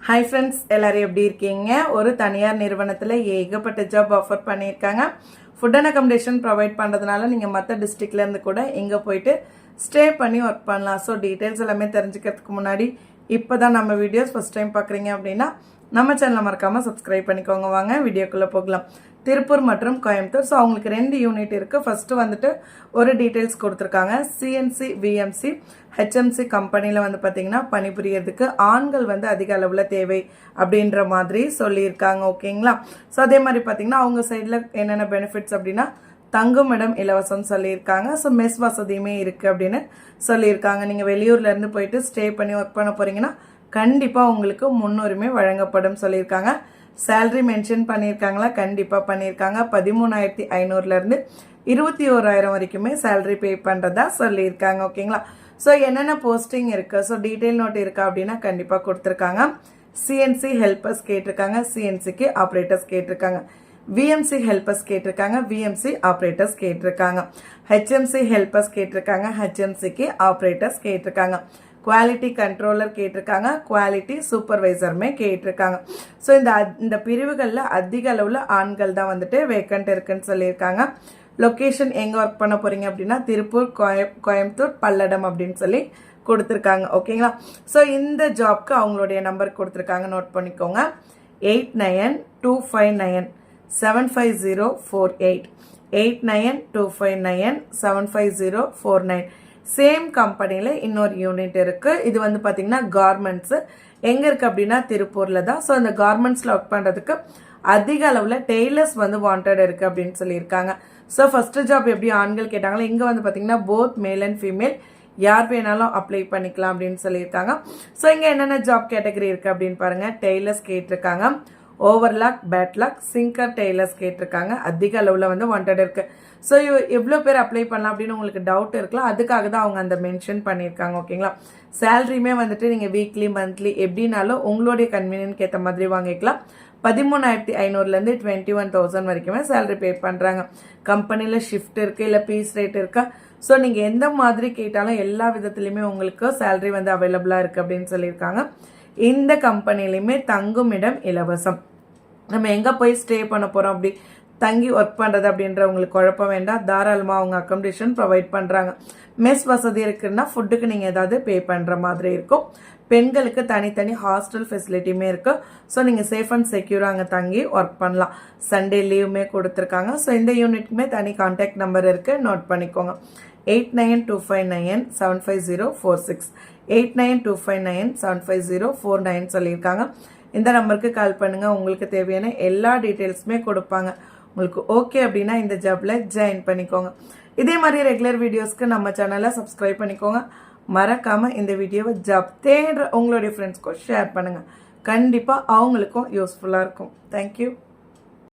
Hi friends, எல்லாரும் எப்படி இருக்கீங்க? ஒரு தனியார் நிறுவனத்துல ஏகப்பட்ட ஜாப் ஆஃபர் பண்ணிருக்காங்க. ஃபுட் அண்ட் அகாமடேஷன் ப்ரொவைட் பண்றதுனால நீங்க மத்த டிஸ்ட்ரிக்ட்ல இருந்து கூட இங்க போயிட்டு ஸ்டே பண்ணி வர்க் பண்ணலாம். சோ டீடைல்ஸ் எல்லாமே தெரிஞ்சுக்கிறதுக்கு முன்னாடி இப்போதான் நம்ம வீடியோஸ் ஃபர்ஸ்ட் டைம் பார்க்குறீங்க அப்படின்னா நம்ம சேனலை மறக்காம சப்ஸ்கிரைப் பண்ணிக்கோங்க. வாங்க வீடியோக்குள்ள போகலாம். திருப்பூர் மற்றும் கோயம்புத்தூர். ஸோ அவங்களுக்கு 2 யூனிட் இருக்கு. ஃபர்ஸ்ட் வந்துட்டு ஒரு டீடைல்ஸ் கொடுத்துருக்காங்க. சிஎன்சி விஎம்சி ஹெச்எம்சி கம்பெனியில் வந்து பார்த்தீங்கன்னா பணிபுரியறதுக்கு ஆண்கள் வந்து அதிக அளவில் தேவை அப்படின்ற மாதிரி சொல்லியிருக்காங்க. ஓகேங்களா? ஸோ அதே மாதிரி பார்த்தீங்கன்னா அவங்க சைடில் என்னென்ன பெனிஃபிட்ஸ் அப்படின்னா தங்குமிடம் இலவசம் சொல்லியிருக்காங்க. ஸோ மெஸ் வசதியுமே இருக்குது அப்படின்னு சொல்லியிருக்காங்க. நீங்கள் வெளியூர்லேருந்து போயிட்டு ஸ்டே பண்ணி ஒர்க் பண்ண போகிறீங்கன்னா கண்டிப்பாக உங்களுக்கு முன்னுரிமை வழங்கப்படும் சொல்லியிருக்காங்க. சேலரி மென்ஷன் பண்ணியிருக்காங்களா? கண்டிப்பாக பண்ணியிருக்காங்க. 13,500லேருந்து 21,000 வரைக்குமே சேலரி பே பண்ணுறதா சொல்லியிருக்காங்க. ஓகேங்களா? ஸோ என்னென்ன போஸ்டிங் இருக்குது, ஸோ டீட்டெயில் நோட் இருக்கா அப்படின்னா கண்டிப்பாக கொடுத்துருக்காங்க. சிஎன்சி ஹெல்பர்ஸ் கேட்டிருக்காங்க, சிஎன்சிக்கு ஆப்ரேட்டர்ஸ் கேட்டிருக்காங்க. விஎம்சி ஹெல்பர்ஸ் கேட்டிருக்காங்க, விஎம்சி ஆப்ரேட்டர்ஸ் கேட்டிருக்காங்க. ஹெச்எம்சி ஹெல்பர்ஸ் கேட்டிருக்காங்க, ஹெச்எம்சிக்கு ஆப்ரேட்டர்ஸ் கேட்டிருக்காங்க. குவாலிட்டி கண்ட்ரோலர் கேட்டிருக்காங்க, குவாலிட்டி சூப்பர்வைசருமே கேட்டிருக்காங்க. ஸோ இந்த பிரிவுகளில் அதிக அளவில் ஆண்கள் தான் வந்துட்டு வேக்கண்ட் இருக்குன்னு சொல்லியிருக்காங்க. லொக்கேஷன் எங்கே ஒர்க் பண்ண போறீங்க அப்படின்னா திருப்பூர், கோயம்புத்தூர், பல்லடம் அப்படின்னு சொல்லி கொடுத்துருக்காங்க. ஓகேங்களா? ஸோ இந்த ஜாப்க்கு அவங்களுடைய நம்பர் கொடுத்துருக்காங்க, நோட் பண்ணிக்கோங்க. 8925975048 8925975049. சேம் கம்பெனியில் இன்னொரு யூனிட் இருக்குது. இது வந்து பார்த்தீங்கன்னா கார்மெண்ட்ஸு எங்கே இருக்குது அப்படின்னா திருப்பூரில் தான். ஸோ அந்த கார்மெண்ட்ஸில் ஒர்க் பண்ணுறதுக்கு அதிக அளவில் டெய்லர்ஸ் வந்து வாண்டட் இருக்குது அப்படின்னு சொல்லியிருக்காங்க. ஸோ ஃபஸ்ட்டு ஜாப் எப்படி ஆண்கள் கேட்டாங்களோ இங்கே வந்து பார்த்தீங்கன்னா போத் மேல் அண்ட் ஃபீமேல் யார் வேணாலும் அப்ளை பண்ணிக்கலாம் அப்படின்னு சொல்லியிருக்காங்க. ஸோ இங்கே என்னென்ன ஜாப் கேட்டகரி இருக்குது அப்படின்னு பாருங்கள். டெய்லர்ஸ் கேட்டிருக்காங்க, ஓவர்லாக், பேட்லாக், சிங்கர் டெய்லர்ஸ் கேட்டிருக்காங்க. அதிக அளவில் வந்து வாண்டட் இருக்குது. ஸோ எவ்வளோ பேர் அப்ளை பண்ணலாம் அப்படின்னு உங்களுக்கு டவுட் இருக்கலாம். அதுக்காக தான் அவங்க அந்த மென்ஷன் பண்ணியிருக்காங்க. ஓகேங்களா? சேலரியுமே வந்துட்டு நீங்கள் வீக்லி மந்த்லி எப்படின்னாலும் உங்களுடைய கன்வீனியன்ட்க்கு ஏற்ற மாதிரி வாங்கிக்கலாம். 13,500லேருந்து 21,000 வரைக்குமே சேலரி பே பண்ணுறாங்க. கம்பெனியில் ஷிஃப்ட் இருக்குது, இல்லை பீஸ் ரேட் இருக்கா. ஸோ நீங்கள் எந்த மாதிரி கேட்டாலும் எல்லா விதத்துலையுமே உங்களுக்கு சேலரி வந்து அவைலபிளாக இருக்குது அப்படின்னு சொல்லியிருக்காங்க. இந்த கம்பெனிலையுமே தங்குமிடம் இலவசம். நம்ம எங்கே போய் ஸ்டே பண்ண போகிறோம், அப்படி தங்கி ஒர்க் பண்ணுறது அப்படின்ற உங்களுக்கு குழப்பம் வேண்டாம். தாராளமாக அவங்க அக்கமடேஷன் ப்ரொவைட் பண்ணுறாங்க. மெஸ் வசதி இருக்குன்னா ஃபுட்டுக்கு நீங்கள் ஏதாவது பே பண்ணுற மாதிரி இருக்கும். பெண்களுக்கு தனித்தனி ஹாஸ்டல் ஃபெசிலிட்டியுமே இருக்குது. ஸோ நீங்கள் சேஃப் அண்ட் செக்யூராக அங்கே தங்கி ஒர்க் பண்ணலாம். சண்டே லீவுமே கொடுத்துருக்காங்க. ஸோ இந்த யூனிட்டுக்குமே தனி கான்டாக்ட் நம்பர் இருக்குது, நோட் பண்ணிக்கோங்க. 8925975046 8925975049 சொல்லியிருக்காங்க. இந்த நம்பருக்கு கால் பண்ணுங்கள். உங்களுக்கு தேவையான எல்லா டீட்டெயில்ஸுமே கொடுப்பாங்க. உங்களுக்கு ஓகே அப்படின்னா இந்த ஜாப்ல ஜாயின் பண்ணிக்கோங்க. இதே மாதிரி ரெகுலர் வீடியோஸ்க்கு நம்ம சேனலை சப்ஸ்கிரைப் பண்ணிக்கோங்க. மறக்காம இந்த வீடியோவை ஜாப் தேடுற உங்களுடைய ஃப்ரெண்ட்ஸ்க்கும் ஷேர் பண்ணுங்க. கண்டிப்பாக அவங்களுக்கும் யூஸ்ஃபுல்லாக இருக்கும். தேங்க்யூ.